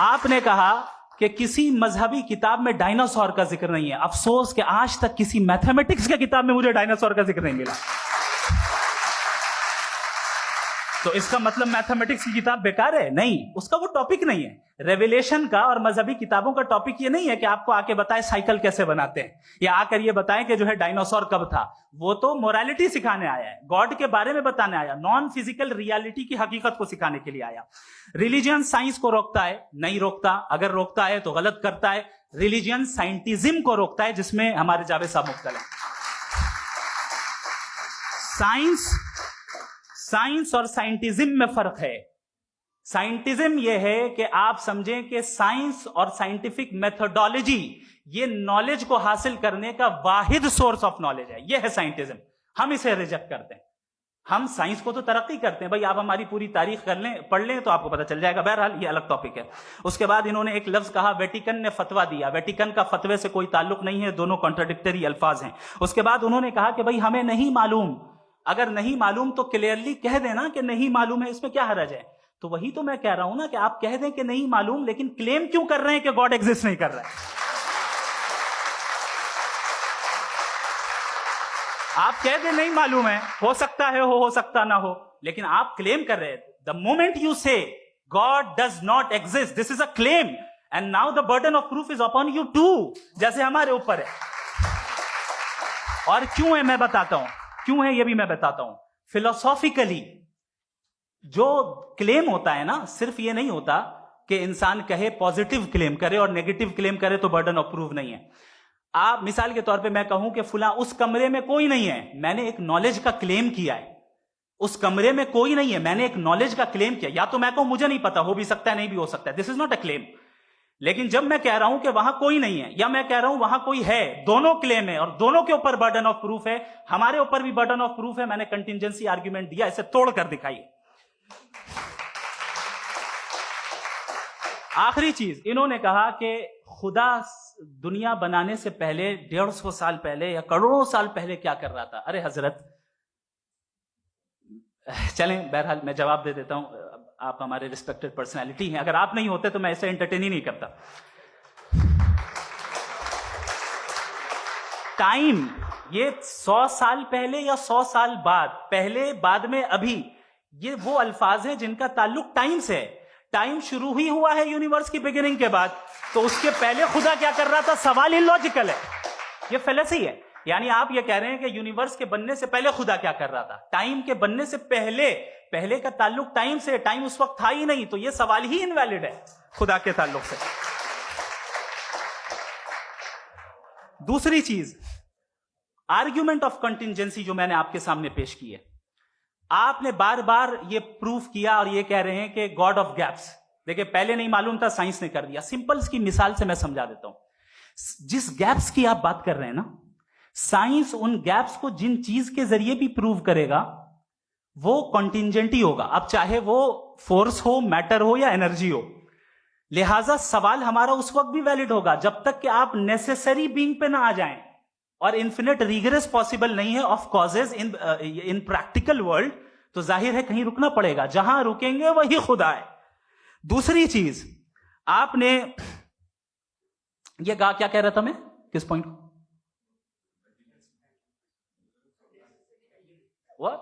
آپ نے کہا کہ کسی مذہبی کتاب میں ڈائناسور کا ذکر نہیں ہے. افسوس کہ آج تک کسی میتھمیٹکس کی کتاب میں مجھے ڈائناسور کا ذکر نہیں ملا. تو اس کا مطلب میتھمیٹکس کی کتاب بیکار ہے؟ نہیں, اس کا وہ ٹاپک نہیں ہے. ریویلیشن کا اور مذہبی کتابوں کا ٹاپک یہ نہیں ہے کہ آپ کو آ کے بتائے سائیکل کیسے بناتے ہیں, یا آ کر یہ بتائیں کہ جو ہے ڈائناسور کب تھا. وہ تو مورالٹی سکھانے آیا ہے, گاڈ کے بارے میں بتانے آیا, نان فزیکل ریالٹی کی حقیقت کو سکھانے کے لیے آیا. ریلیجن سائنس کو روکتا ہے؟ نہیں روکتا. اگر روکتا ہے تو غلط کرتا ہے. ریلیجن سائنٹزم کو روکتا ہے, جس میں ہمارے جاوید صاحب مبتلا ہیں. سائنس اور سائنٹزم میں فرق ہے. سائنٹزم یہ ہے کہ آپ سمجھیں کہ سائنس اور سائنٹیفک میتھڈالوجی یہ نالج کو حاصل کرنے کا واحد سورس آف نالج ہے. یہ ہے سائنٹزم. ہم اسے ریجیکٹ کرتے ہیں. ہم سائنس کو تو ترقی کرتے ہیں. بھائی آپ ہماری پوری تاریخ کر لیں, پڑھ لیں تو آپ کو پتہ چل جائے گا. بہرحال یہ الگ ٹاپک ہے. اس کے بعد انہوں نے ایک لفظ کہا, ویٹیکن نے فتویٰ دیا. ویٹیکن کا فتوے سے کوئی تعلق نہیں ہے, دونوں کانٹراڈکٹری الفاظ ہیں. اس کے بعد انہوں نے کہا کہ بھائی ہمیں نہیں معلوم. اگر نہیں معلوم تو کلیئرلی کہہ دینا کہ نہیں معلوم ہے, اس میں کیا حرج ہے. تو وہی تو میں کہہ رہا ہوں نا کہ آپ کہہ دیں کہ نہیں معلوم, لیکن کلیم کیوں کر رہے ہیں کہ گاڈ ایگزسٹ نہیں کر رہا ہے. آپ کہہ دیں نہیں معلوم ہے, ہو سکتا ہے ہو سکتا نہ ہو, لیکن آپ کلیم کر رہے ہیں. The moment you say God does not exist, this is a claim, and now the burden of proof is upon you too, جیسے ہمارے اوپر ہے. اور کیوں ہے میں بتاتا ہوں, کیوں ہے یہ بھی میں بتاتا ہوں. فلسافیکلی جو کلیم ہوتا ہے نا, صرف یہ نہیں ہوتا کہ انسان کہے پازیٹیو کلیم کرے اور نیگیٹو کلیم کرے تو برڈن آف پروف نہیں ہے. آپ مثال کے طور پہ میں کہوں کہ فلاں اس کمرے میں کوئی نہیں ہے, میں نے ایک نالج کا کلیم کیا ہے. اس کمرے میں کوئی نہیں ہے, میں نے ایک نالج کا کلیم کیا. یا تو میں کہوں مجھے نہیں پتا, ہو بھی سکتا ہے نہیں بھی ہو سکتا ہے, دس از ناٹ اے کلیم. لیکن جب میں کہہ رہا ہوں کہ وہاں کوئی نہیں ہے, یا میں کہہ رہا ہوں وہاں کوئی ہے, دونوں کلیم ہے اور دونوں کے اوپر برڈن آف پروف ہے. ہمارے اوپر بھی برڈن آف پروف ہے. میں نے کنٹینجنسی آرگیومنٹ دیا, اسے توڑ کر دکھائیے. آخری چیز, انہوں نے کہا کہ خدا دنیا بنانے سے پہلے 150 سال پہلے یا کروڑوں سال پہلے کیا کر رہا تھا. ارے حضرت, چلیں بہرحال میں جواب دے دیتا ہوں. آپ ہمارے ریسپیکٹڈ پرسنالٹی ہیں, اگر آپ نہیں ہوتے تو میں ایسے انٹرٹین ہی نہیں کرتا. ٹائم, یہ 100 سال پہلے یا 100 سال بعد, پہلے بعد میں ابھی, یہ وہ الفاظ ہیں جن کا تعلق ٹائم سے ہے. ٹائم شروع ہی ہوا ہے یونیورس کی بگننگ کے بعد, تو اس کے پہلے خدا کیا کر رہا تھا, سوال ہی لاجیکل ہے. یہ فلسفی ہے. یعنی آپ یہ کہہ رہے ہیں کہ یونیورس کے بننے سے پہلے خدا کیا کر رہا تھا. ٹائم کے بننے سے پہلے کا تعلق ٹائم سے, ٹائم اس وقت تھا ہی نہیں, تو یہ سوال ہی انویلڈ ہے خدا کے تعلق سے. دوسری چیز, آرگیومنٹ آف کنٹینجنسی جو میں نے آپ کے سامنے پیش کی ہے, آپ نے بار بار یہ پروف کیا اور یہ کہہ رہے ہیں کہ گاڈ آف گیپس. دیکھیں پہلے نہیں معلوم تھا, سائنس نے کر دیا. سمپل کی مثال سے میں سمجھا دیتا ہوں. جس گیپس کی آپ بات کر رہے ہیں نا, سائنس ان گیپس کو جن چیز کے ذریعے بھی پروو کرے گا وہ کنٹینجنٹی ہوگا. اب چاہے وہ فورس ہو, میٹر ہو یا انرجی ہو. لہذا سوال ہمارا اس وقت بھی ویلڈ ہوگا جب تک کہ آپ نیسیسری بینگ پہ نہ آ جائیں, اور انفینٹ ریگریس پاسبل نہیں ہے of causes in practical world, تو ظاہر ہے کہیں رکنا پڑے گا. جہاں رکیں گے وہی خدا ہے. دوسری چیز, آپ نے یہ کہا, کیا کہہ رہا تھا میں, کس پوائنٹ کو, what?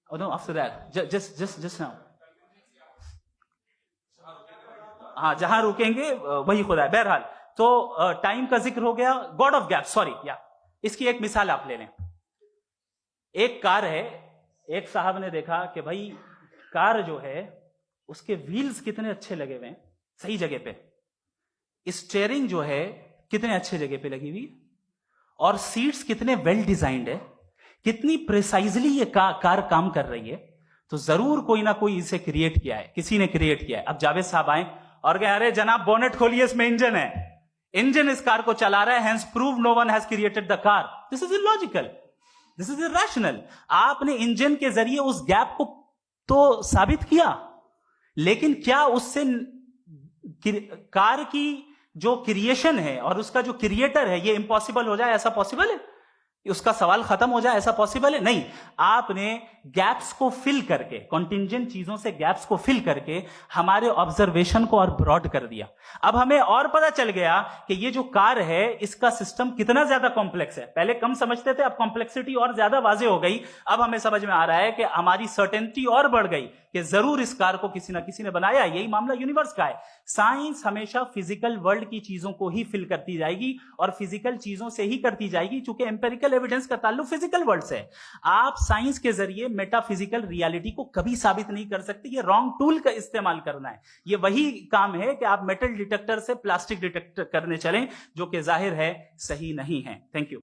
Oh no, after that, just now. ہاں, جہاں رکیں گے وہی خدا ہے. بہرحال تو ٹائم کا ذکر ہو گیا. گاڈ آف گیپ, سوری, یا اس کی ایک مثال آپ لے لیں. ایک کار ہے, ایک صاحب نے دیکھا کہ بھائی کار جو ہے اس کے ویلز کتنے اچھے لگے ہوئے ہیں, صحیح جگہ پہ. اسٹیئرنگ جو ہے کتنے اچھے جگہ پہ لگی ہوئی, اور سیٹس کتنے ویل ڈیزائنڈ ہے, کتنی پریسائزلی یہ کار کام کر رہی ہے. تو ضرور کوئی نہ کوئی اسے کریٹ کیا ہے, کسی نے کریٹ کیا ہے. اب جاوید صاحب آئیں اور کہیں ارے جناب بونٹ کھولیے, اس میں انجن ہے, انجن اس کار کو چلا رہا ہے, hence prove no one has created the car. This is illogical, this is irrational. آپ نے انجن کے ذریعے اس گیپ کو تو ثابت کیا, لیکن کیا اس سے کار کی جو کریشن ہے اور اس کا جو کریٹر ہے یہ امپاسبل ہو جائے؟ ایسا پاسبل ہے؟ اس کا سوال ختم ہو جائے, ایسا پاسبل ہے؟ نہیں. آپ نے گیپس کو فل کر کے, کنٹینجنٹ چیزوں سے گیپس کو فل کر کے ہمارے آبزرویشن کو اور براڈ کر دیا. اب ہمیں اور پتا چل گیا کہ یہ جو کار ہے اس کا سسٹم کتنا زیادہ کمپلیکس ہے. پہلے کم سمجھتے تھے, اب کمپلیکسٹی اور زیادہ واضح ہو گئی. اب ہمیں سمجھ میں آ رہا ہے کہ ہماری سرٹنٹی اور بڑھ گئی کہ ضرور اس کار کو کسی نہ کسی نے بنایا. یہی معاملہ یونیورس کا ہے. سائنس ہمیشہ فزیکل ورلڈ کی چیزوں کو ہی فل کرتی جائے گی اور فزیکل چیزوں سے ہی کرتی جائے گی, چونکہ ایمپیریکل ایویڈنس کا تعلق فزیکل ورلڈ سے ہے. آپ سائنس کے ذریعے میٹا فزیکل ریالٹی کو کبھی ثابت نہیں کر سکتے. یہ رانگ ٹول کا استعمال کرنا ہے. یہ وہی کام ہے کہ آپ میٹل ڈیٹیکٹر سے پلاسٹک ڈیٹیکٹر کرنے چلیں, جو کہ ظاہر ہے صحیح نہیں ہے. Thank you.